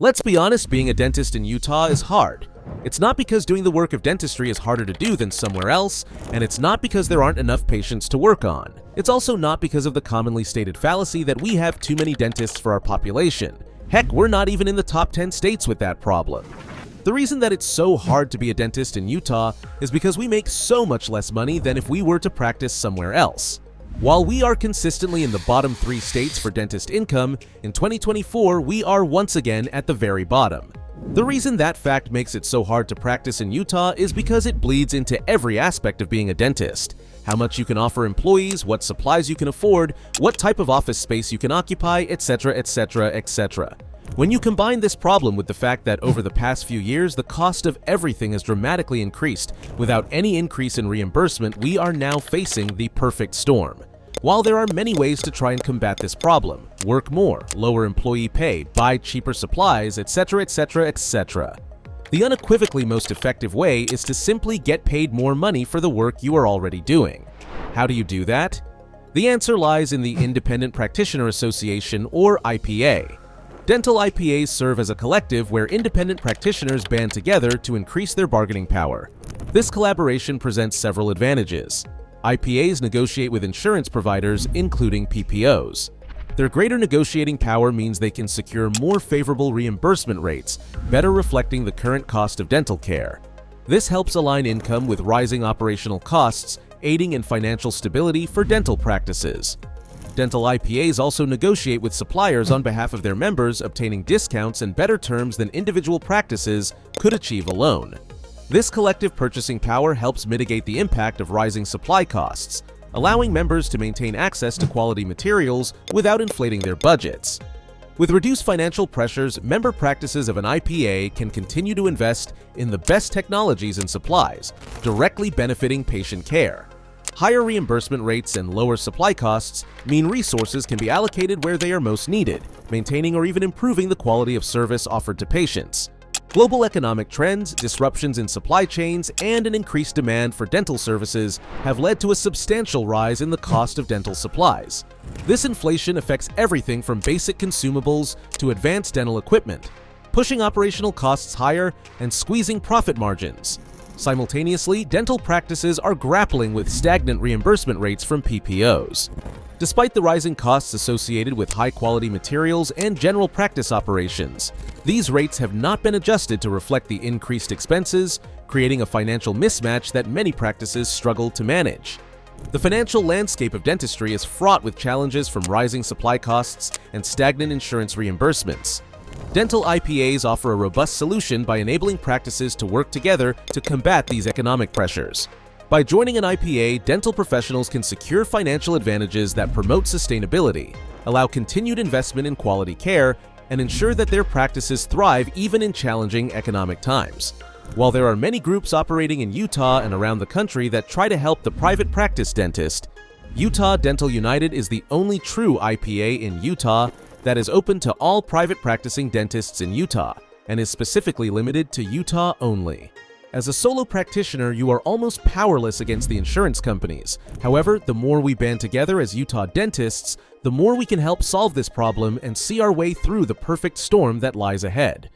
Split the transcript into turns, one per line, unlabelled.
Let's be honest, being a dentist in Utah is hard. It's not because doing the work of dentistry is harder to do than somewhere else, and it's not because there aren't enough patients to work on. It's also not because of the commonly stated fallacy that we have too many dentists for our population. Heck, we're not even in the top 10 states with that problem. The reason that it's so hard to be a dentist in Utah is because we make so much less money than if we were to practice somewhere else. While we are consistently in the bottom 3 states for dentist income, in 2024 we are once again at the very bottom. The reason that fact makes it so hard to practice in Utah is because it bleeds into every aspect of being a dentist. How much you can offer employees, what supplies you can afford, what type of office space you can occupy, etc., etc., etc. When you combine this problem with the fact that over the past few years the cost of everything has dramatically increased without any increase in reimbursement, we are now facing the perfect storm. While there are many ways to try and combat this problem, work more, lower employee pay, buy cheaper supplies, etc., etc., etc. The unequivocally most effective way is to simply get paid more money for the work you are already doing. How do you do that? The answer lies in the Independent Practitioner Association, or IPA. Dental IPAs serve as a collective where independent practitioners band together to increase their bargaining power. This collaboration presents several advantages. IPAs negotiate with insurance providers, including PPOs. Their greater negotiating power means they can secure more favorable reimbursement rates, better reflecting the current cost of dental care. This helps align income with rising operational costs, aiding in financial stability for dental practices. Dental IPAs also negotiate with suppliers on behalf of their members, obtaining discounts and better terms than individual practices could achieve alone. This collective purchasing power helps mitigate the impact of rising supply costs, allowing members to maintain access to quality materials without inflating their budgets. With reduced financial pressures, member practices of an IPA can continue to invest in the best technologies and supplies, directly benefiting patient care. Higher reimbursement rates and lower supply costs mean resources can be allocated where they are most needed, maintaining or even improving the quality of service offered to patients. Global economic trends, disruptions in supply chains, and an increased demand for dental services have led to a substantial rise in the cost of dental supplies. This inflation affects everything from basic consumables to advanced dental equipment, pushing operational costs higher and squeezing profit margins. Simultaneously, dental practices are grappling with stagnant reimbursement rates from PPOs. Despite the rising costs associated with high-quality materials and general practice operations, these rates have not been adjusted to reflect the increased expenses, creating a financial mismatch that many practices struggle to manage. The financial landscape of dentistry is fraught with challenges from rising supply costs and stagnant insurance reimbursements. Dental IPAs offer a robust solution by enabling practices to work together to combat these economic pressures. By joining an IPA, dental professionals can secure financial advantages that promote sustainability, allow continued investment in quality care, and ensure that their practices thrive even in challenging economic times. While there are many groups operating in Utah and around the country that try to help the private practice dentist, Utah Dental United is the only true IPA in Utah that is open to all private practicing dentists in Utah and is specifically limited to Utah only. As a solo practitioner, you are almost powerless against the insurance companies. However, the more we band together as Utah dentists, the more we can help solve this problem and see our way through the perfect storm that lies ahead.